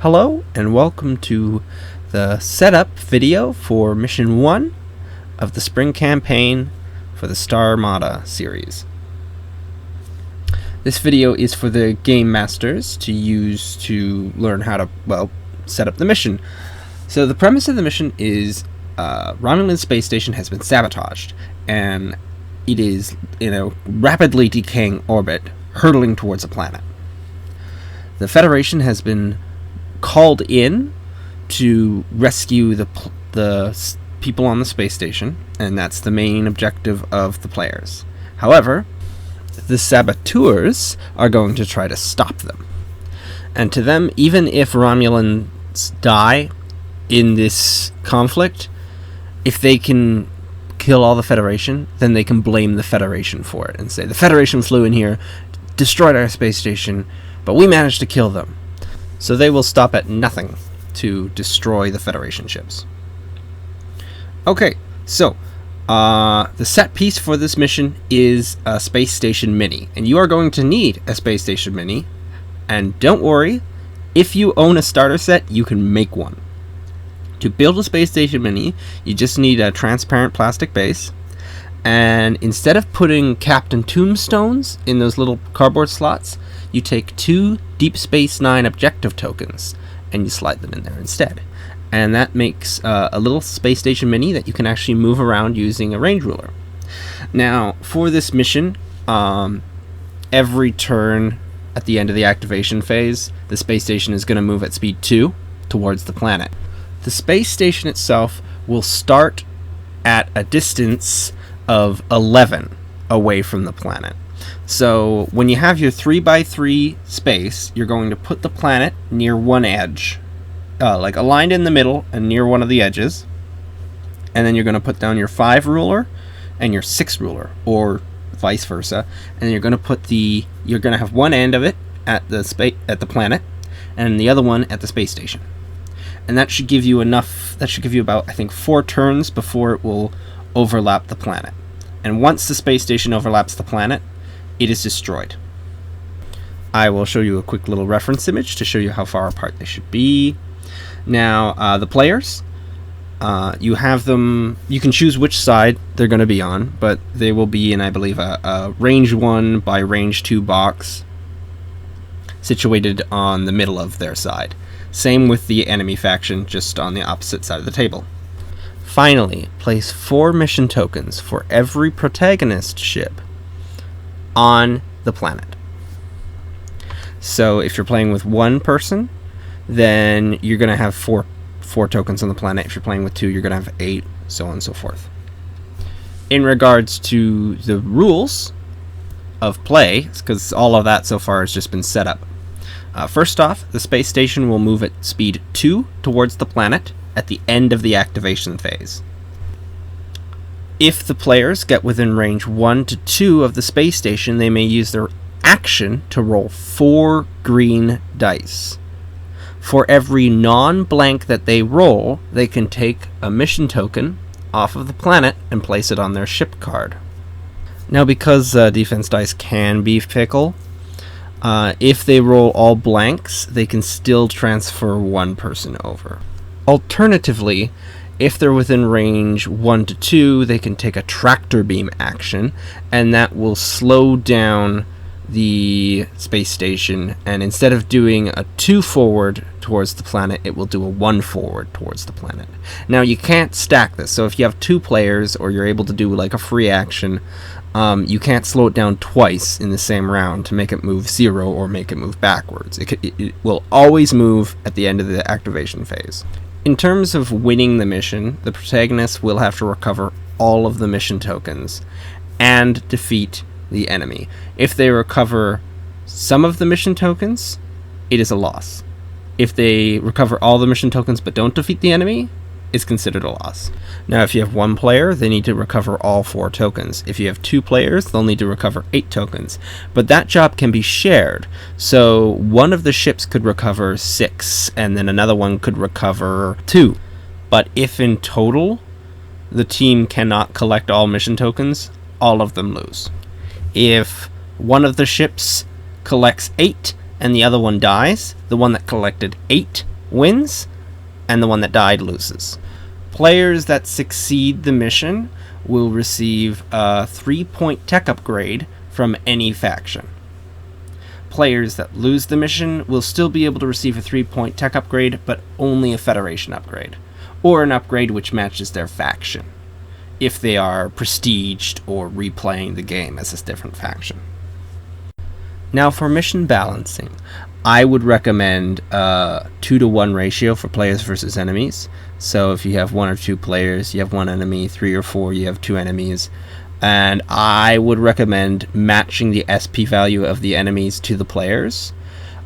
Hello and welcome to the setup video for Mission 1 of the Spring Campaign for the Starmada series. This video is for the Game Masters to use to learn how to, set up the mission. So the premise of the mission is Romulan space station has been sabotaged, and it is in a rapidly decaying orbit, hurtling towards a planet. The Federation has been called in to rescue the people on the space station, and that's the main objective of the players. However, the saboteurs are going to try to stop them. And to them, even if Romulans die in this conflict, if they can kill all the Federation, then they can blame the Federation for it and say, the Federation flew in here, destroyed our space station, but we managed to kill them. So they will stop at nothing to destroy the Federation ships. Okay, so the set piece for this mission is a Space Station Mini, and you are going to need a Space Station Mini. And don't worry, if you own a starter set, you can make one. To build a Space Station Mini, you just need a transparent plastic base, and instead of putting Captain Tombstones in those little cardboard slots, you take 2 Deep Space Nine objective tokens and you slide them in there instead. And that makes a little Space Station Mini that you can actually move around using a range ruler. Now, for this mission, every turn at the end of the activation phase, the space station is going to move at speed 2 towards the planet. The space station itself will start at a distance of 11 away from the planet. So when you have your 3x3 space, you're going to put the planet near one edge, like aligned in the middle and near one of the edges, and then you're going to put down your 5 ruler and your 6 ruler, or vice versa, and then you're going to have one end of it at the planet and the other one at the space station. And that should give you about, I think, 4 turns before it will overlap the planet. And once the space station overlaps the planet, it is destroyed. I will show you a quick little reference image to show you how far apart they should be. Now, the players, you have them, you can choose which side they're going to be on, but they will be in, I believe, a range 1 by range 2 box situated on the middle of their side. Same with the enemy faction, just on the opposite side of the table. Finally, place 4 mission tokens for every protagonist ship on the planet. So if you're playing with 1 person, then you're going to have 4 tokens on the planet. If you're playing with 2, you're going to have 8, so on and so forth. In regards to the rules of play, because all of that so far has just been set up. First off, the space station will move at speed 2 towards the planet at the end of the activation phase. If the players get within range 1 to 2 of the space station, they may use their action to roll 4 green dice. For every non-blank that they roll, they can take a mission token off of the planet and place it on their ship card. Now, because defense dice can be fickle, if they roll all blanks, they can still transfer 1 person over. Alternatively, if they're within range 1 to 2, they can take a tractor beam action, and that will slow down the space station, and instead of doing a 2 forward towards the planet, it will do a 1 forward towards the planet. Now, you can't stack this, so if you have 2 players, or you're able to do like a free action, you can't slow it down twice in the same round to make it move 0 or make it move backwards. It will always move at the end of the activation phase. In terms of winning the mission, the protagonist will have to recover all of the mission tokens and defeat the enemy. If they recover some of the mission tokens, it is a loss. If they recover all the mission tokens but don't defeat the enemy, it's considered a loss. Now, if you have 1 player, they need to recover all 4 tokens. If you have 2 players, they'll need to recover 8 tokens. But that job can be shared. So one of the ships could recover 6, and then another one could recover 2. But if in total the team cannot collect all mission tokens, all of them lose. If one of the ships collects 8 and the other one dies, the one that collected 8 wins, and the one that died loses. Players that succeed the mission will receive a 3-point tech upgrade from any faction. Players that lose the mission will still be able to receive a 3-point tech upgrade, but only a Federation upgrade, or an upgrade which matches their faction, if they are prestiged or replaying the game as a different faction. Now for mission balancing, I would recommend a 2-to-1 ratio for players versus enemies. So if you have 1 or 2 players, you have 1 enemy, 3 or 4, you have 2 enemies. And I would recommend matching the SP value of the enemies to the players.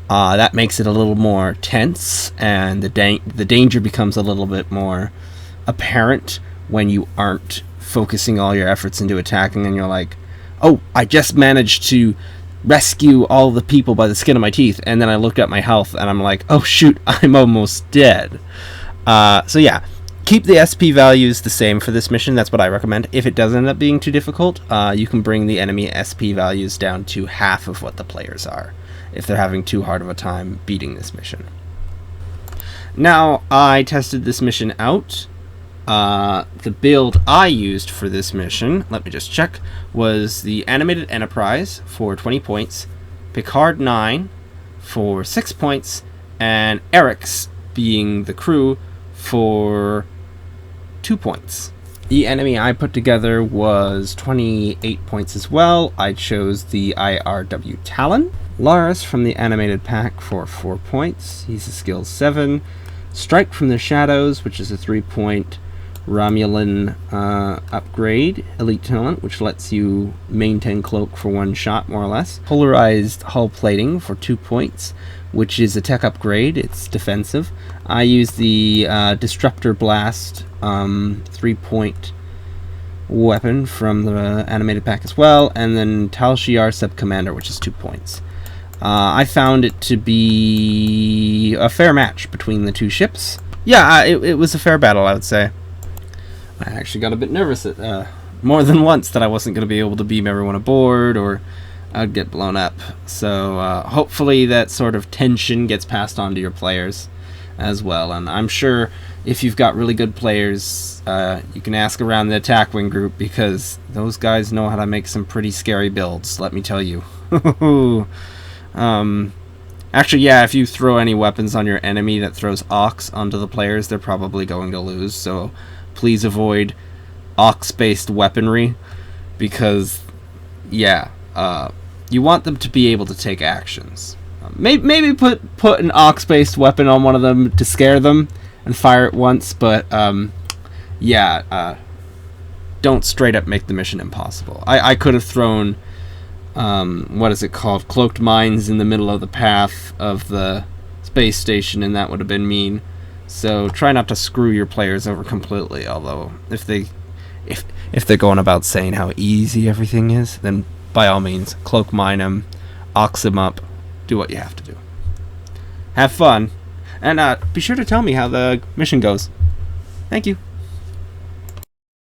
That makes it a little more tense, and the danger becomes a little bit more apparent when you aren't focusing all your efforts into attacking and you're like, oh, I just managed to rescue all the people by the skin of my teeth, and then I looked at my health and I'm like, oh shoot, I'm almost dead. So yeah, keep the SP values the same for this mission. That's what I recommend. If it does end up being too difficult, you can bring the enemy SP values down to half of what the players are, if they're having too hard of a time beating this mission. Now, I tested this mission out. The build I used for this mission, let me just check, was the Animated Enterprise for 20 points, Picard 9 for 6 points, and Eric's, being the crew, for 2 points. The enemy I put together was 28 points as well. I chose the IRW Talon. Lars from the Animated Pack for 4 points. He's a skill 7. Strike from the Shadows, which is a 3-point Romulan upgrade, elite talent, which lets you maintain cloak for 1 shot, more or less. Polarized hull plating for 2 points, which is a tech upgrade. It's defensive. I use the Disruptor Blast 3-point weapon from the Animated Pack as well, and then Tal Shiar Sub Commander, which is 2 points. I found it to be a fair match between the 2 ships. Yeah, it was a fair battle, I would say. I actually got a bit nervous at more than once that I wasn't going to be able to beam everyone aboard, or I'd get blown up. So hopefully that sort of tension gets passed on to your players as well. And I'm sure if you've got really good players, you can ask around the attack wing group, because those guys know how to make some pretty scary builds, let me tell you. Actually, yeah, if you throw any weapons on your enemy that throws Ox onto the players, they're probably going to lose. So please avoid Ox-based weaponry, because, yeah, you want them to be able to take actions. Maybe put an Ox-based weapon on one of them to scare them and fire it once, but, yeah, don't straight up make the mission impossible. I could have thrown, what is it called, cloaked mines in the middle of the path of the space station, and that would have been mean. So try not to screw your players over completely, although if they're going about saying how easy everything is, then by all means, cloak mine them, ox them up, do what you have to do. Have fun, and be sure to tell me how the mission goes. Thank you.